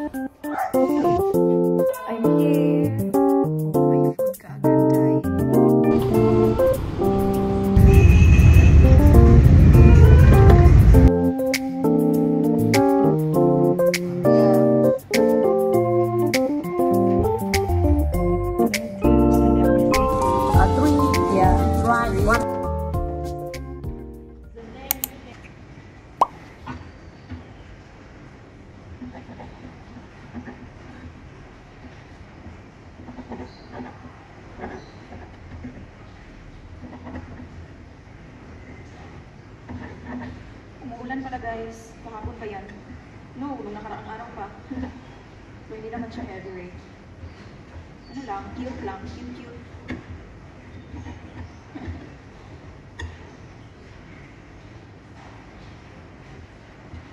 I'm here. May food ka agad, Day. Umuulan pala guys, kahapon pa yan. No, nung nakaraang araw pa. So hindi naman siya heavy rain. Ano lang, cute lang, cute.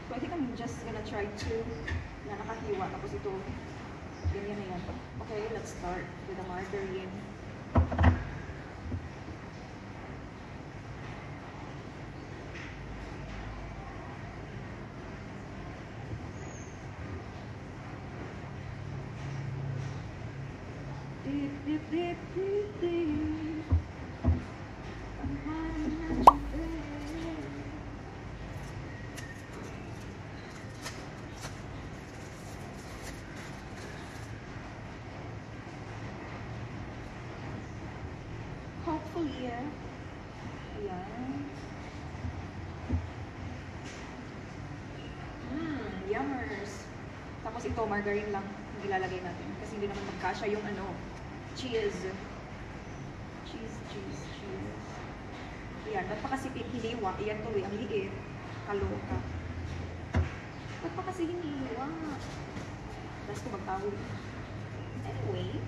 So I think I'm just gonna try to na nakahiwa, tapos ito, ganyan na yan. Okay, let's start with the margarine. Dip. I'm hiding at your bed. Hopefully, yeah. Ayan. Yummers. Tapos ito, margarine lang ang ilalagay natin. Kasi hindi naman magkasya yung ano, cheese. Ayan, ba't pa kasi hiniwa? Ayan tuloy, ang liit. Kaloka. Ba't pa kasi hiniwa? Tapos ko magtawid. Anyway.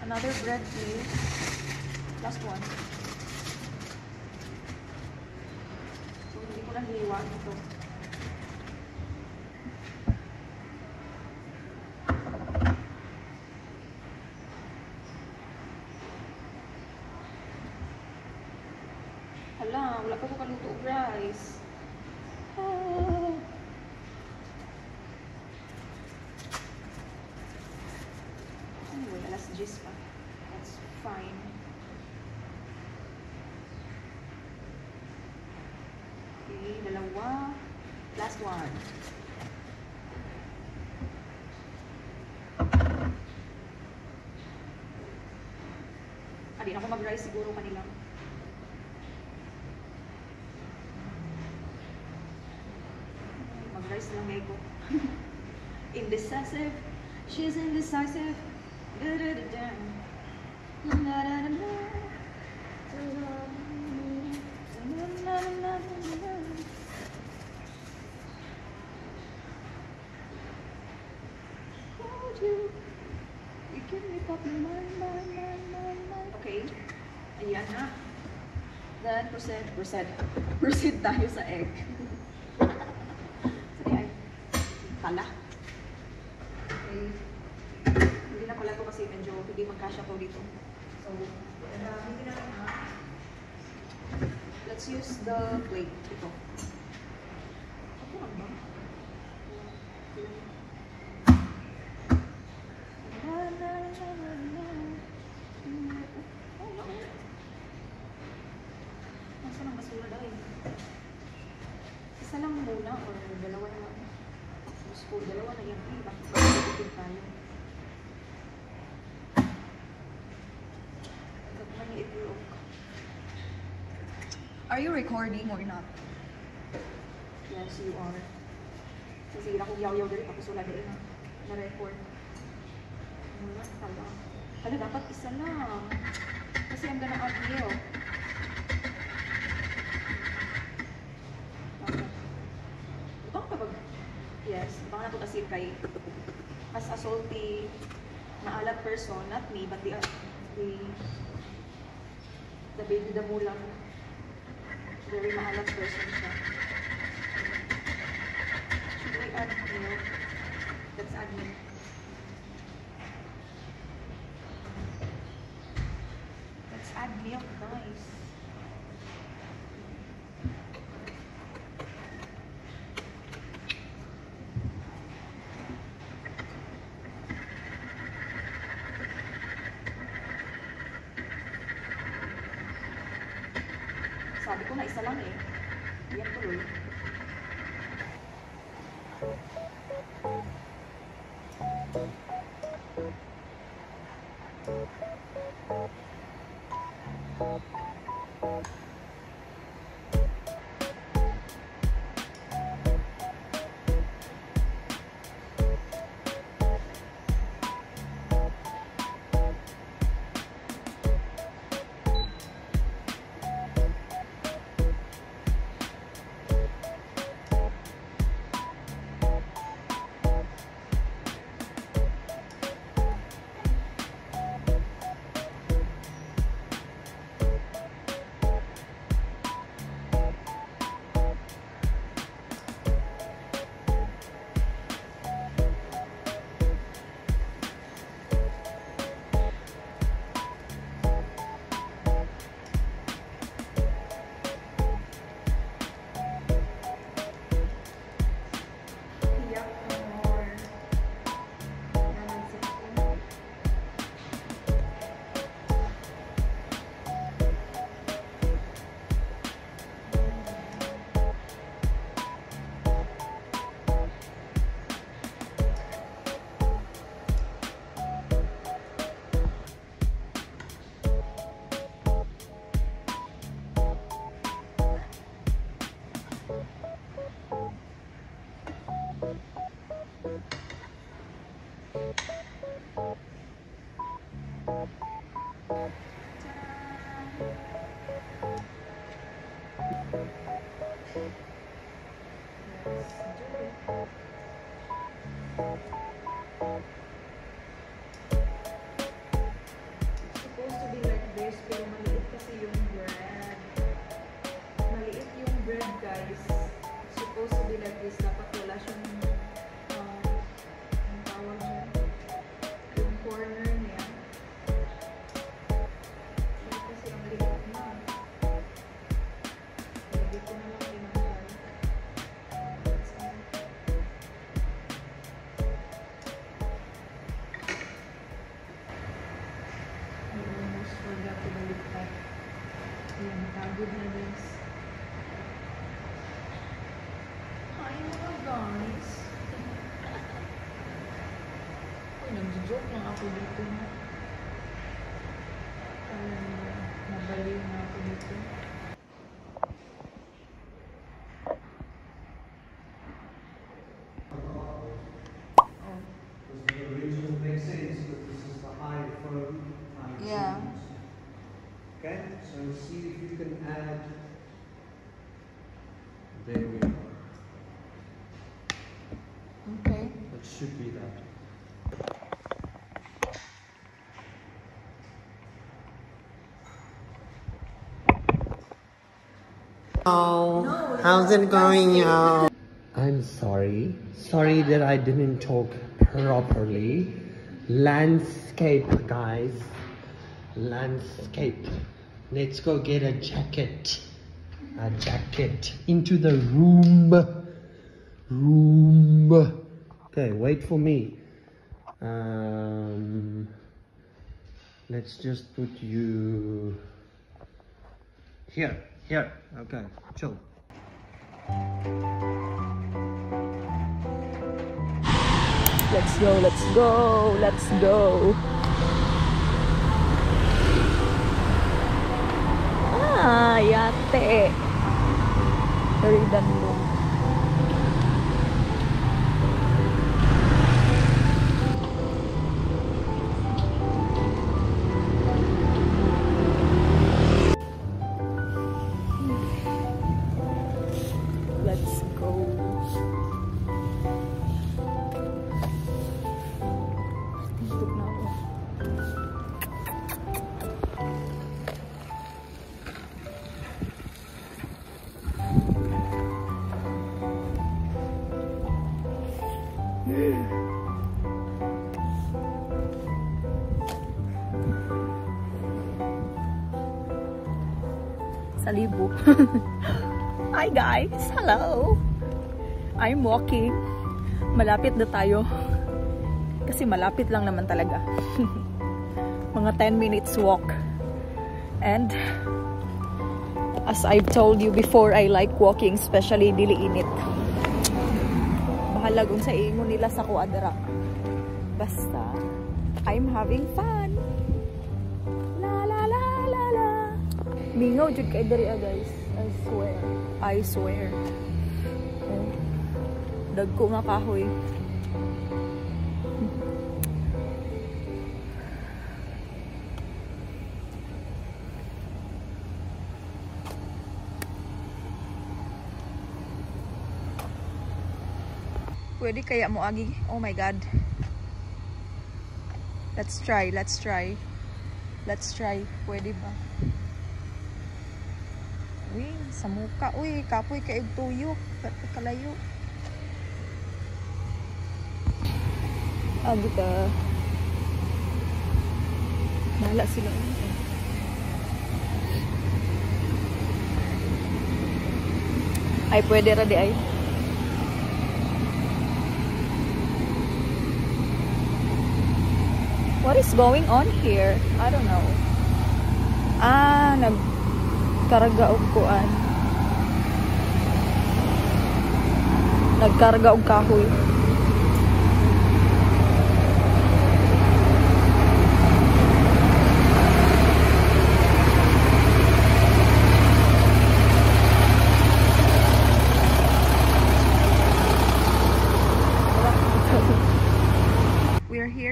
Another bread, please. Last one. So, hindi ko na hiniwa ito. Hala, wala pa ko kaluto og rice. Anyway, alas 10 pa. That's fine. Okay, dalawa. Last one. Di na ako mag-rice siguro kanila. Mag-rice lang ngayon ko. Indecisive. She's indecisive. Okay. Ayan na. Then, proceed tayo sa egg. Sorry, ay. Pala. Okay. Hindi na pala ito kasi medyo hindi magkasya po dito. So, hindi na lang ha. Let's use the plate. Ito. Ako lang ba? Nasa lang basura dahil. Isa lang muna or dalawa na lang. School, dalawa na yan. Bakit ba nagtitip tayo? Are you recording or not? Yes, you are. Kasi akong yaw-yaw dali, tapos wala dali na-record. Wala pala. Hala, dapat isa lang. Kasi I'm gonna add milk. Ito ka ba? Yes, baka na ito kasi kay as a salty, maalat person, not me, but the baby damulang very maalat person siya. Should we add milk? Let's add milk. Let's add milk, guys. ko na isa lang eh. Iyan tuloy. Pagod na guys. Hi mga guys. Nag-joke lang ako dito. Nabaliw na ako dito. Okay, so see if you can add. There we are. Okay. That should be that. Oh, how's it going, y'all? I'm sorry. Sorry that I didn't talk properly. Landscape, guys. Landscape. Let's go get a jacket. A jacket into the room. Okay, wait for me. Let's just put you here. Okay, chill. Let's go. Ah, yate. Very danlo. Let's go. Tutok na ako. Salibo. Hi guys! Hello! I'm walking. Malapit na tayo. Kasi malapit lang naman talaga. Mga 10 minutes walk. And As I've told you before, I like walking, especially dili init. Bahala kung sa ingon nila sa kuadra. Basta, I'm having fun. La la la la la. Mingaw jud kay diri guys. I swear. I swear. Oh. Dagko nga kahoy. Pwede kaya mo agi? Oh my god. Let's try, let's try. Let's try. Pwede ba? Uy, sa muka. Uy, kapoy kaig tuyo. Ba't kalayo? Agi ta. Bahala sila. Ay, pwede ra di ay. What is going on here? I don't know. Nagkarga og kuan. Nagkarga og kahoy.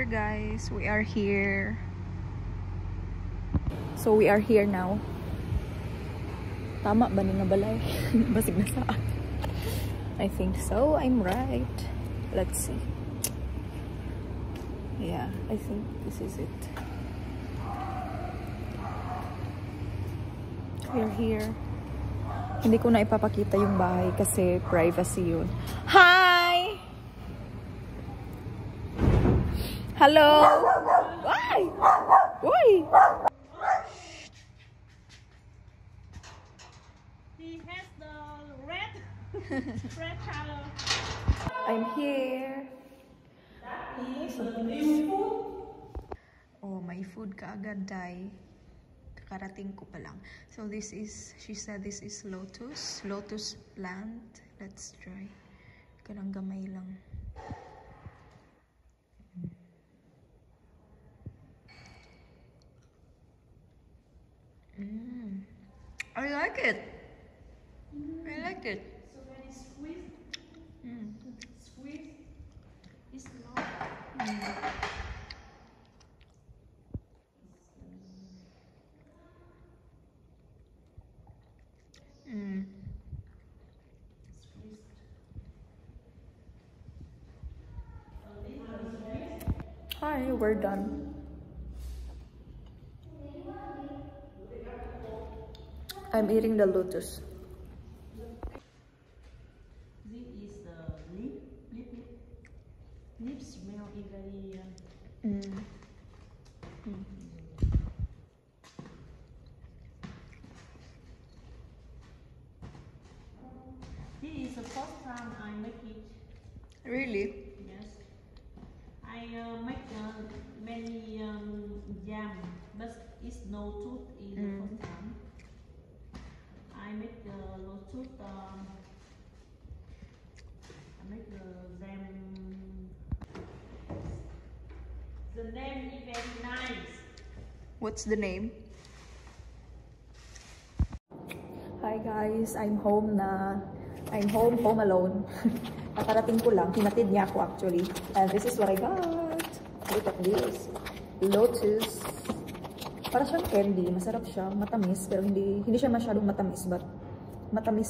Guys, we are here. So we are here now. Tama ba ni nga balay? Basig na saan. I think so. I'm right. Let's see. Yeah, I think this is it. We're here. Hindi ko na ipapakita yung bahay kasi privacy yun. Hi! Hello. Why? Why? He has the red color. I'm here. Oh, my food kaagad day. Kakarating ko pa lang. So this is, she said this is lotus plant. Let's try. Kanang gamay lang. I like it. I like it. So when it's squeezed, it's not. Hi, we're done. I'm eating the lotus. This is the lip smell is very. This is the first time I make it. Really? Yes, I make many jam, but it's no tooth in the first time. I make the lotus. I make them. The name is very nice. What's the name? Hi guys, I'm home na. I'm home alone. Nakarating ko lang, hinatid niya ako actually. And this is what I got. Look at this. Lotus. Para siyang candy, masarap siya, matamis, pero hindi siya masyadong matamis, but matamis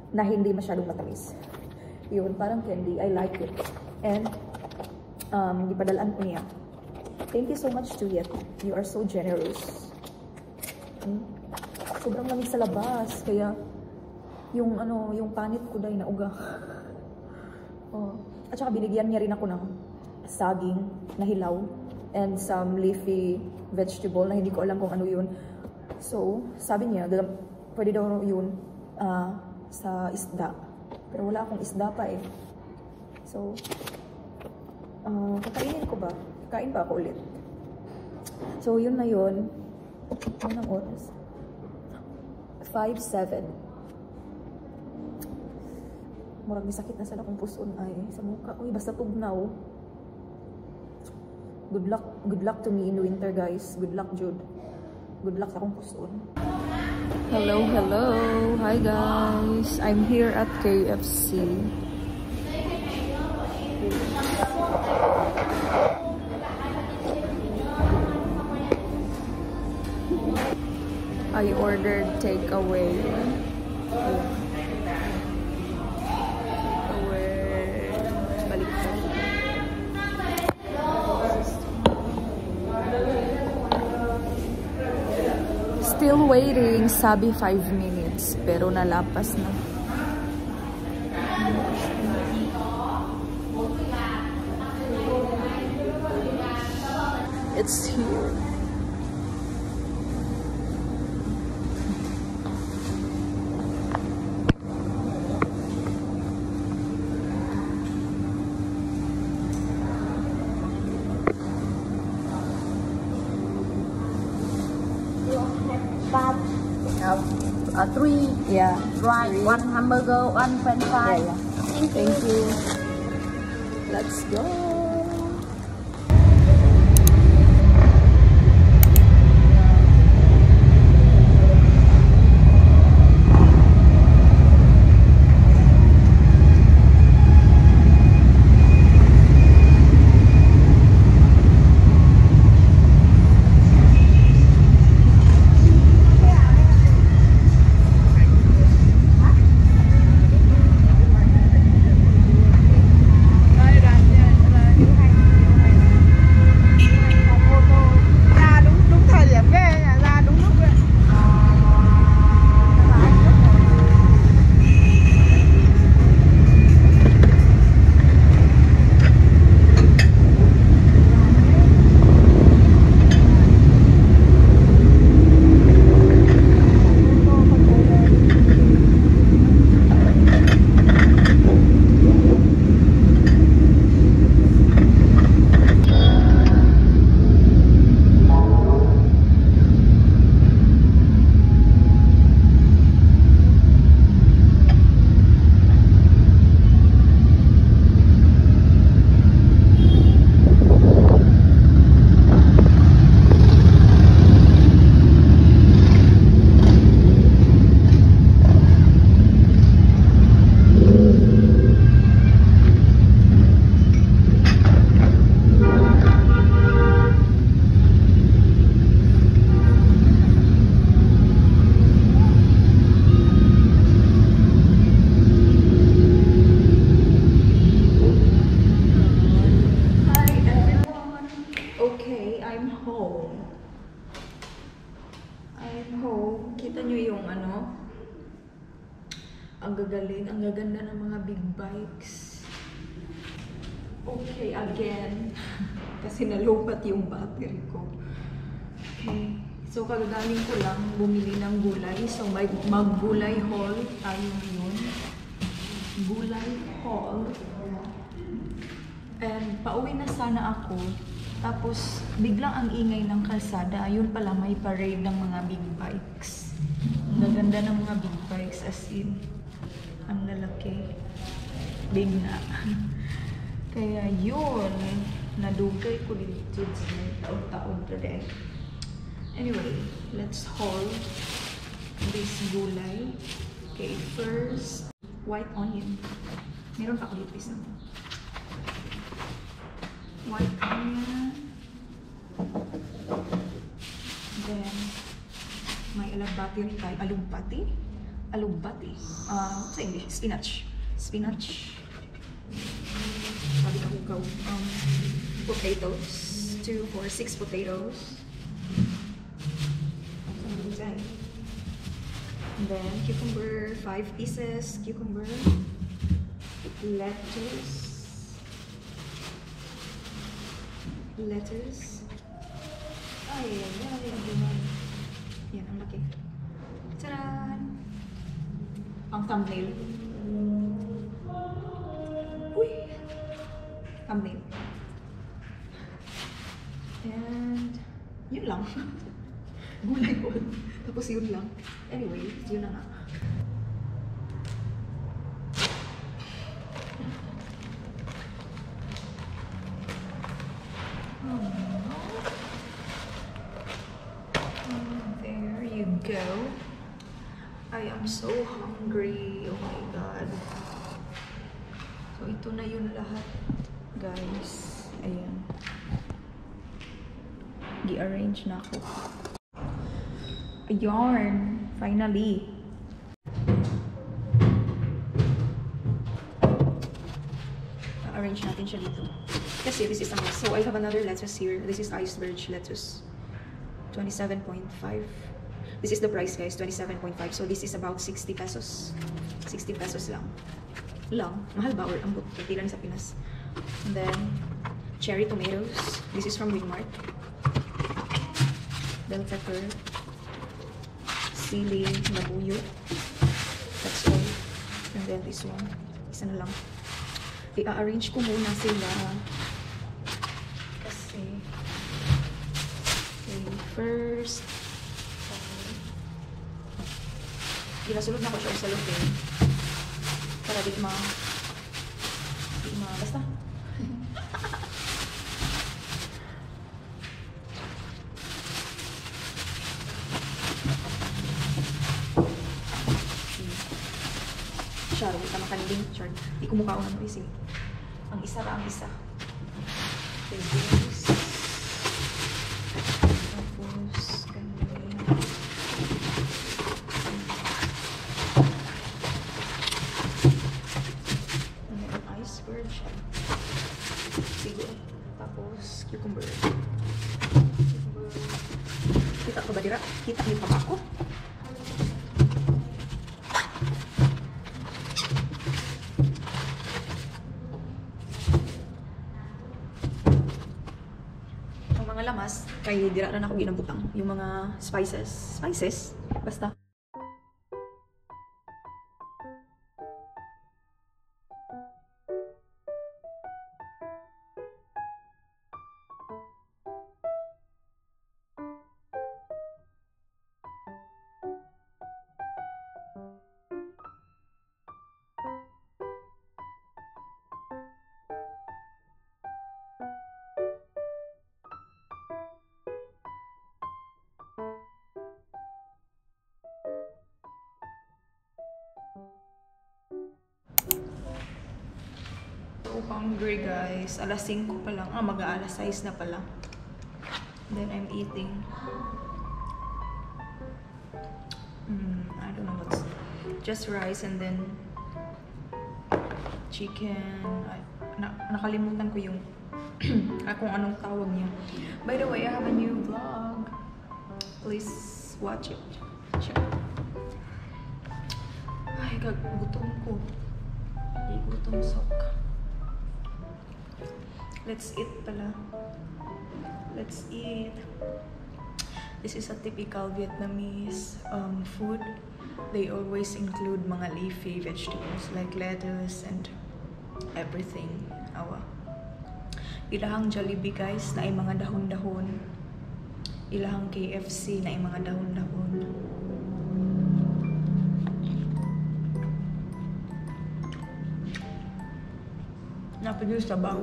na hindi masyadong matamis. Yun, parang candy, I like it. And, ipadalaan ko niya. Thank you so much, Tuyet. You are so generous. Sobrang lamig sa labas, kaya yung panit ko dahil nauga. Oh. At saka binigyan niya rin ako ng saging na hilaw and some leafy vegetable na hindi ko alam kung ano yun. So, sabi niya, pwede daw yun sa isda. Pero wala akong isda pa eh. So, kakainin ko ba? Kakain pa ako ulit. So, yun na yun. Anong oras? 5'7". Murag ni sakit na sa akong puson ay sa mukha. Uy, basta tugnaw. Good luck to me in winter, guys. Good luck, Jude. Good luck sa akong puson. Hello. Hi, guys. I'm here at KFC. I ordered takeaway. Still waiting, sabi 5 minutes, pero nalapas na. It's here. Three. Yeah. Right. 1 hamburger, 1 french fry. Yeah. Thank you. Let's go. Kita nyo yung ano, ang gagaling, ang gaganda ng mga big bikes. Okay, again, kasi nalupat yung battery ko. Okay, so kagagaling ko lang bumili ng gulay. So mag-gulay haul tayo ngayon. Gulay haul. And pauwi na sana ako. Tapos biglang ang ingay ng kalsada. Ayun pala, may parade ng mga big bikes. Ang gaganda ng mga big bikes, as in, ang lalaki. Big na. Kaya yun, nadugay ko dito sa taon-taon today. Anyway, let's haul this gulay. Okay, first, white onion. Meron pa ako dito isang white onion. Then, may alugbati rin tayo. Alugbati? Alugbati. What's English? Spinach. Spinach. Sabi ka hugaw. Potatoes. 2, 4, 6 potatoes. And then, cucumber, 5 pieces. Cucumber. Lettuce. Lettuce. Ay, yan, ang laki. Tadaan! Ang thumbnail. Uy! Thumbnail. And, yun lang. Gulay ko. Tapos yun lang. Anyway, yun na nga. There you go. I am so hungry. Oh my god. So ito na yun lahat, guys. Ayan. Di-arrange na ako. Ayun. Finally. Arrange natin siya dito. Kasi this is a mess. So I have another lettuce here. This is iceberg lettuce. 27.5. This is the price, guys. 27.5. So this is about 60 pesos. 60 pesos lang. Mahal ba or ambot? Pagtila ni sa Pinas. And then, cherry tomatoes. This is from Winmart. Bell pepper. Sili, labuyo. That's all. And then this one. Isa na lang. I-arrange ko muna sila. Kasi, okay, first, ginasulod na ko siya sa lupin. Para di ma, basta. Siya, rin ka makaniling. Sure. Di ko mukha unang isi. Ang isa ra ang isa. Okay, this. Tapos, ganyan. Ang iceberg siya. Siguro. Tapos, cucumber. Kita ko ba dira? Kita niyo pa ba ako? Lamas, kay dira na ako ginabutang yung mga spices, basta. So hungry, guys. Alas 5 pa lang. Mag-aalas 6 na pala. Then I'm eating. I don't know what's... Just rice and then chicken. Nakalimutan ko yung kung anong tawag niya. By the way, I have a new vlog. Please watch it. Check. Ay, gutom ko. Gutom sok. Let's eat pala. Let's eat. This is a typical Vietnamese food. They always include mga leafy vegetables like lettuce and everything. Awa. Ilahang Jollibee, guys, na ay mga dahon-dahon. Ilahang KFC na ay mga dahon-dahon. Napinulis sa baw.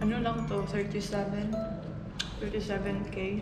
Ano lang to? 37K.